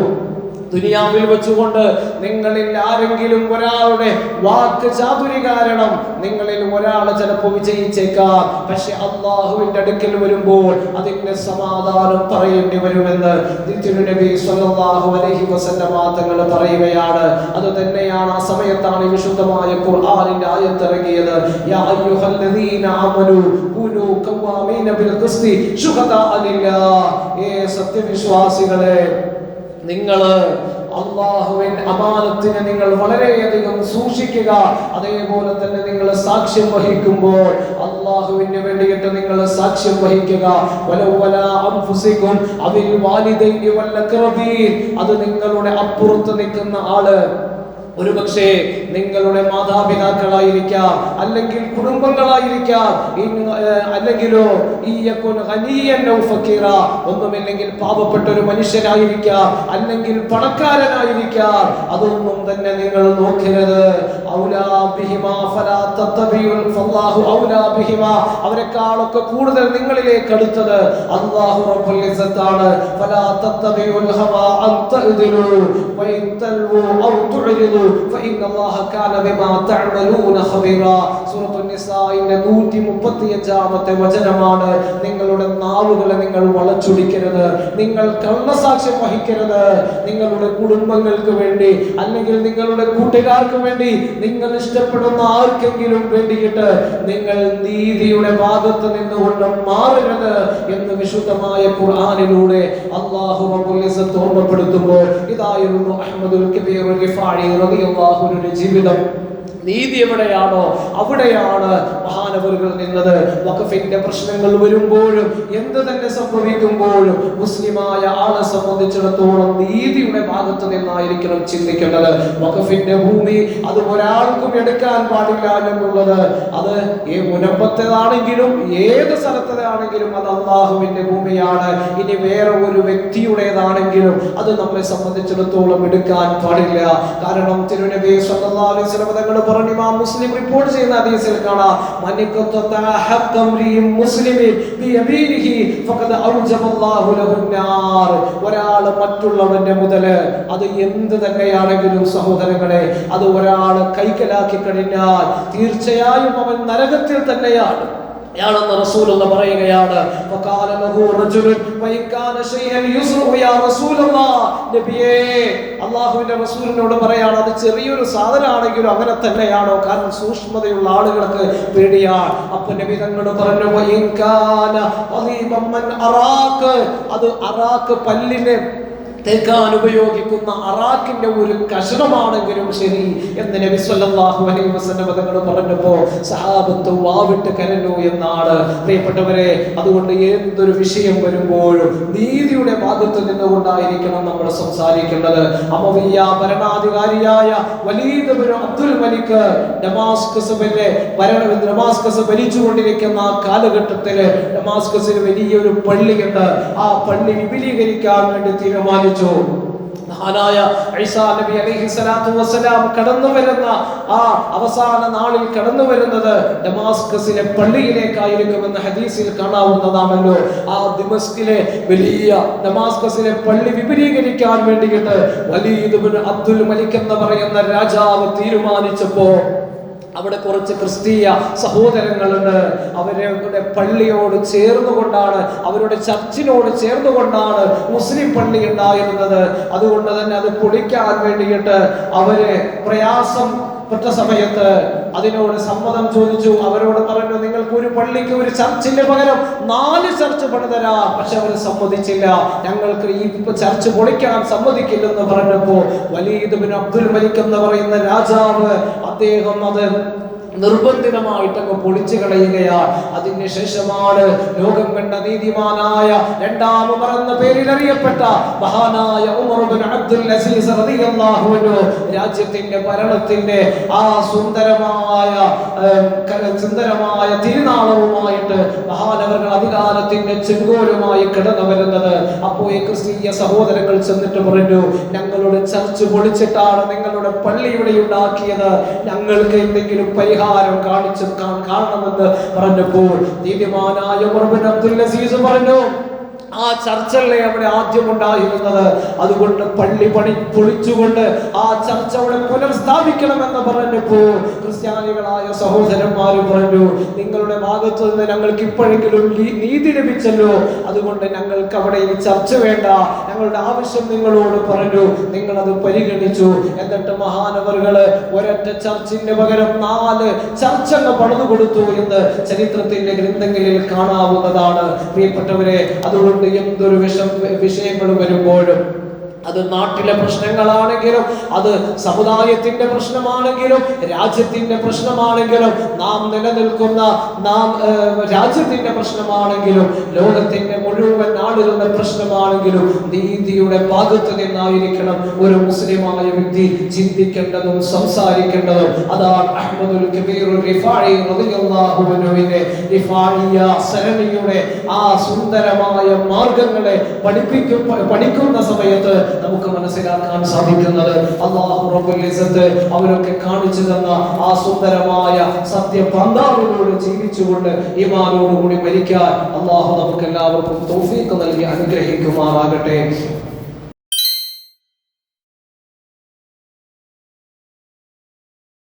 ദുനിയാവിൽ വെച്ചുകൊണ്ട് നിങ്ങളിൽ ആരെങ്കിലും ഒരാളുടെ വാക്ക് ചാതുരി കാരണം നിങ്ങളിൽ ഒരാൾ ചിലപ്പോൾ വിജയിച്ചേക്കാം, പക്ഷെ അള്ളാഹുവിന്റെ അടുക്കൽ വരുമ്പോൾ അതിന്റെ സമാധാനം പറയേണ്ടി വരുമെന്ന് തിരുനബി സ്വല്ലല്ലാഹു അലൈഹി വസല്ലമ തങ്ങൾ പറയുകയാണ്. അത് തന്നെയാണ് ആ സമയത്താണ് വിശുദ്ധമായ ഖുർആനിന്റെ ആയത്ത് ഇറങ്ങിയത്. യാ അയ്യുഹല്ലദീന ആമനൂ കൂനൂ ഖവാമീന ബിൽ ഖിസ്തി ശുഹദാ ലില്ലാഹ്. സത്യവിശ്വാസികളെ, നിങ്ങൾ അല്ലാഹുവിന്റെ അമാനത്തിനെ നിങ്ങൾ വളരെയധികം സൂക്ഷിക്കുക. അതേപോലെ തന്നെ നിങ്ങൾ സാക്ഷ്യം വഹിക്കുമ്പോൾ അല്ലാഹുവിന് വേണ്ടിയിട്ട് നിങ്ങൾ സാക്ഷ്യം വഹിക്കുക. വലൗ വലാ അൻഫുസികും അവിൽ വാലിദൈനി വൽ അഖറബീൻ. അത് നിങ്ങളുടെ അപ്പുറത്ത് നിൽക്കുന്ന ആള് ഒരുപക്ഷേ നിങ്ങളുടെ മാതാപിതാക്കളായിരിക്കാം, അല്ലെങ്കിൽ കുടുംബങ്ങളായിരിക്കാം, അല്ലെങ്കിലോ ഒന്നുമില്ലെങ്കിൽ പാവപ്പെട്ട ഒരു മനുഷ്യനായിരിക്കാം, അല്ലെങ്കിൽ പണക്കാരനായിരിക്കാം. അതൊന്നും തന്നെ നിങ്ങൾ നോക്കരുത്. അവരെക്കാളൊക്കെ കൂടുതൽ നിങ്ങളിലേക്ക് അടുത്തത് അല്ലാഹു റബ്ബുൽ ഇസ്സത്താണ്. ഫലാ തത്തബിഉൽ ഹവാ അൻ തഅദിലു വഇൻ തൽവു ഔ തുഅരിദു فإن الله كان بما تعملون خبيرا. സൂറത്തുൻ നിസാഇന്റെ 135ാമത്തെ വചനമാണ്. നിങ്ങളുടെ നാവുകളെ നിങ്ങൾ വളച്ചൊടിക്കരുത്, നിങ്ങൾ കള്ളസാക്ഷ്യം വഹിക്കരുത്. നിങ്ങളുടെ കുടുംബങ്ങൾക്ക് വേണ്ടി, അല്ലെങ്കിൽ നിങ്ങളുടെ കൂട്ടുകാർക്ക് വേണ്ടി, നിങ്ങൾ ഇഷ്ടപ്പെടുന്ന ആർക്കെങ്കിലും വേണ്ടിയിട്ട് നിങ്ങൾ നീതിയുടെ ഭാഗത്ത് നിന്നുകൊണ്ട് മാറരുത് എന്ന് വിശുദ്ധമായ ഖുർആനിലൂടെ അല്ലാഹു റബ്ബുൽ ഇസ്സത്ത് ഓർമ്മപ്പെടുത്തുമ്പോൾ ഇതായിരുന്നു അഹ്മദുൽ കബീർ റിഫാഇ റളിയല്ലാഹുവിന്റെ ജീവിതം. നീതി എവിടെയാണോ അവിടെയാണ് മഹാനവറുകൾ നിന്നത്. വഖഫിന്റെ പ്രശ്നങ്ങൾ വരുമ്പോഴും എന്ത് തന്നെ സംഭവിക്കുമ്പോഴും മുസ്ലിമായ ആളെ സംബന്ധിച്ചിടത്തോളം നീതിയുടെ ഭാഗത്ത് നിന്നായിരിക്കണം ചിന്തിക്കേണ്ടത്. വഖഫിന്റെ ഭൂമി അത് ഒരാൾക്കും എടുക്കാൻ പാടില്ല എന്നുള്ളത്, അത് മുനമ്പത്തേതാണെങ്കിലും ഏത് സ്ഥലത്തേതാണെങ്കിലും അത് അല്ലാഹുവിന്റെ ഭൂമിയാണ്. ഇനി വേറെ ഒരു വ്യക്തിയുടേതാണെങ്കിലും അത് നമ്മെ സംബന്ധിച്ചിടത്തോളം എടുക്കാൻ പാടില്ല. കാരണം തിരുനബി സ്വല്ലല്ലാഹു അലൈഹി വസല്ലം തങ്ങൾ ഇമാം മുസ്ലിം റിപ്പോർട്ട് ചെയ്യുന്ന ഹദീസിൽ കാണാം, ഒരാൾ മറ്റുള്ളവന്റെ മുതല് അത് എന്ത് തന്നെയാണെങ്കിലും സഹോദരങ്ങളെ, അത് ഒരാൾ കൈക്കലാക്കി കഴിഞ്ഞാൽ തീർച്ചയായും അവൻ നരകത്തിൽ തന്നെയാണ് യാണെന്ന് റസൂലുള്ള പറയുകയാണ്. ഫഖാല ലഹു റജുലുൻ വൈകാന ശൈഅൻ യുസ്റു യാ റസൂലല്ലാഹ്. നബിയേ, അല്ലാഹുവിന്റെ റസൂലിനോട് പറയാണ്, അത് ചെറിയൊരു സാധനമാണെങ്കിലും അങ്ങനെ തന്നെയാണോ? കാരണം സൂക്ഷ്മതയുള്ള ആളുകൾക്ക് പേടിയാണ്. അപ്പോൾ നബി തങ്ങളോട് പറഞ്ഞു, വൈകാന ഖലീബൻ മൻ അറാഖ്. അത് അറാഖ് പല്ലിനെ തേക്കാൻ ഉപയോഗിക്കുന്ന അറാക്കിന്റെ ഒരു കഷണമാണെങ്കിലും ശരി എന്ന് നബി സല്ലല്ലാഹു അലൈഹി വസല്ലം തങ്ങൾ പറഞ്ഞപ്പോൾ സഹാബത്ത് വാവിട്ട് കരഞ്ഞു എന്നാണ് പ്രിയപ്പെട്ടവരെ. അതുകൊണ്ട് എന്തൊരു വിഷയം വരുമ്പോഴും നീതിയുടെ ഭാഗത്ത് നിന്നുകൊണ്ടായിരിക്കണം നമ്മൾ സംസാരിക്കേണ്ടത്. അമവിയ ഭരണാധികാരിയായ വലീദ് ഇബ്നു അബ്ദുൽ മലിക് ഡമാസ്കസ് ഭരിച്ചുകൊണ്ടിരിക്കുന്ന ആ കാലഘട്ടത്തിൽ ഡമാസ്കസിൽ വലിയൊരു പള്ളിയുണ്ട്. ആ പള്ളി വിപുലീകരിക്കാൻ വേണ്ടി തീരുമാനിച്ചു. മഹാനായ ഈസാ നബി അലൈഹി സ്വലാത്തു വസ്സലാം കടന്നു വരുന്ന ആ അവസാന നാളിൽ കടന്നു വരുന്നത് ഡമാസ്കസിലെ പള്ളിയിലേക്കായിരിക്കുമെന്ന് ഹദീസിൽ കാണാവുന്നതാണല്ലോ. ആ ദിമസ്കിലെ വലിയ ഡമാസ്കസിലെ പള്ളി വിപുലീകരിക്കാൻ വേണ്ടിയിട്ട് വലീദ് ഇബ്നു അബ്ദുൽ മലിക് എന്ന് പറയുന്ന രാജാവ് തീരുമാനിച്ചപ്പോ അവിടെ കുറച്ച് ക്രിസ്തീയ സഹോദരങ്ങളുണ്ട്. അവരുടെ പള്ളിയോട് ചേർന്നുകൊണ്ടാണ്, അവരുടെ ചർച്ചിനോട് ചേർന്നുകൊണ്ടാണ് മുസ്ലിം പള്ളി ഉണ്ടായിരുന്നത്. അതുകൊണ്ട് തന്നെ അത് പൊളിക്കാൻ വേണ്ടിയിട്ട് അവര് പ്രയാസം പെട്ട സമയത്ത് അതിനോട് സമ്മതം ചോദിച്ചു. അവരോട് പറഞ്ഞു, നിങ്ങൾക്ക് ഒരു പള്ളിക്ക് ഒരു ചർച്ചിന്റെ പകരം 4 ചർച്ച് പണിതരാം. പക്ഷെ അവർ സമ്മതിച്ചില്ല. ഞങ്ങൾക്ക് ഈ ചർച്ച് പൊളിക്കാൻ സമ്മതിക്കില്ലെന്ന് പറഞ്ഞപ്പോ വലീദ് ഇബ്നു അബ്ദുൽ മലിക് എന്ന് പറയുന്ന രാജാവ് അദ്ദേഹം അത് നിർബന്ധിതമായിട്ട് അങ്ങ് പൊളിച്ചു കളയുകയാണ്. അതിന് ശേഷമാണ് ലോകം കണ്ട നീതിമാനായ രണ്ടാം ഉമർ എന്ന പേരിൽ അറിയപ്പെട്ട മഹാനായ ഉമർ ഇബ്നു അബ്ദുൽ അസീസ് റളിയല്ലാഹു അൻഹു രാജ്യത്തിന്റെ ഭരണത്തിന്റെ ആ സുന്ദരമായ തിരുനാളവുമായിട്ട് മഹാനവറുകൾ അധികാരത്തിന്റെ ചെങ്കോലുമായി കടന്നു വരുന്നത്. അപ്പോൾ ഈ ക്രിസ്തീയ സഹോദരങ്ങൾ ചെന്നിട്ട് പറഞ്ഞു, ഞങ്ങളുടെ ചർച്ച് പൊളിച്ചിട്ടാണ് നിങ്ങളുടെ പള്ളി ഇവിടെ ഉണ്ടാക്കിയത്, ഞങ്ങൾക്ക് എന്തെങ്കിലും പരിഹാരം കാണണമെന്ന് പറഞ്ഞപ്പോൾ നീതിമാനായ ഉമർ ഇബ്നു അബ്ദുൽ അസീസ് പറഞ്ഞു, ആ ചർച്ചല്ലേ അവിടെ ആദ്യം ഉണ്ടായിരുന്നത്, അതുകൊണ്ട് പള്ളി പൊളിച്ചുകൊണ്ട് ആ ചർച്ച അവിടെ പുനർസ്ഥാപിക്കണമെന്ന് പറഞ്ഞപ്പോൾ ക്രിസ്ത്യാനികളായ സഹോദരന്മാർ പറഞ്ഞു, നിങ്ങളുടെ ഭാഗത്തു നിന്ന് ഞങ്ങൾക്ക് ഇപ്പോഴെങ്കിലും നീതി ലഭിച്ചല്ലോ, അതുകൊണ്ട് ഞങ്ങൾക്ക് അവിടെ ഈ ചർച്ച വേണ്ട, ഞങ്ങളുടെ ആവശ്യം നിങ്ങളോട് പറഞ്ഞു. നിങ്ങളത് പരിഗണിച്ചു. എന്നിട്ട് മഹാനവറുകള് ഒരൊറ്റ ചർച്ചിന്റെ പകരം 4 ചർച്ചകൾ പണിതു കൊടുത്തു എന്ന് ചരിത്രത്തിന്റെ ഗ്രന്ഥങ്ങളിൽ കാണാവുന്നതാണ്. പ്രിയപ്പെട്ടവരെ, അതുകൊണ്ട് എന്തൊരു വിഷയങ്ങൾ വരുമ്പോഴും അത് നാട്ടിലെ പ്രശ്നങ്ങളാണെങ്കിലും അത് സമുദായത്തിന്റെ പ്രശ്നമാണെങ്കിലും രാജ്യത്തിന്റെ പ്രശ്നമാണെങ്കിലും നാം നിലനിൽക്കുന്ന രാജ്യത്തിന്റെ പ്രശ്നമാണെങ്കിലും ലോകത്തിന്റെ മുഴുവൻ ആളുകളുടെ പ്രശ്നമാണെങ്കിലും നീതിയുടെ ഭാഗത്ത് നിന്നായിരിക്കണം ഒരു മുസ്ലിമായ വ്യക്തി ചിന്തിക്കേണ്ടതും സംസാരിക്കേണ്ടതും. അതാണ് അഹ്മദുൽ കബീർ റിഫാഇ റളിയല്ലാഹു അൻഹുവിന്റെ റിഫാഇയ സരണിയുടെ ആ സുന്ദരമായ മാർഗങ്ങളെ പഠിക്കുന്ന സമയത്ത് നമുക്ക് മനസ്സിലാക്കാൻ സാധിക്കുന്നത് അല്ലാഹു റബ്ബുൽ ഇസ്സത്ത് അവരൊക്കെ കാണിച്ചു തന്ന ആ സുന്ദരമായ സത്യപന്ഥാവിലൂടെ ജീവിച്ചുകൊണ്ട് ഈമാനോടുകൂടി മരിക്കാൻ അല്ലാഹു നമുക്ക് എല്ലാവർക്കും തൗഫീഖ് നൽകി അനുഗ്രഹിക്കുമാറാകട്ടെ.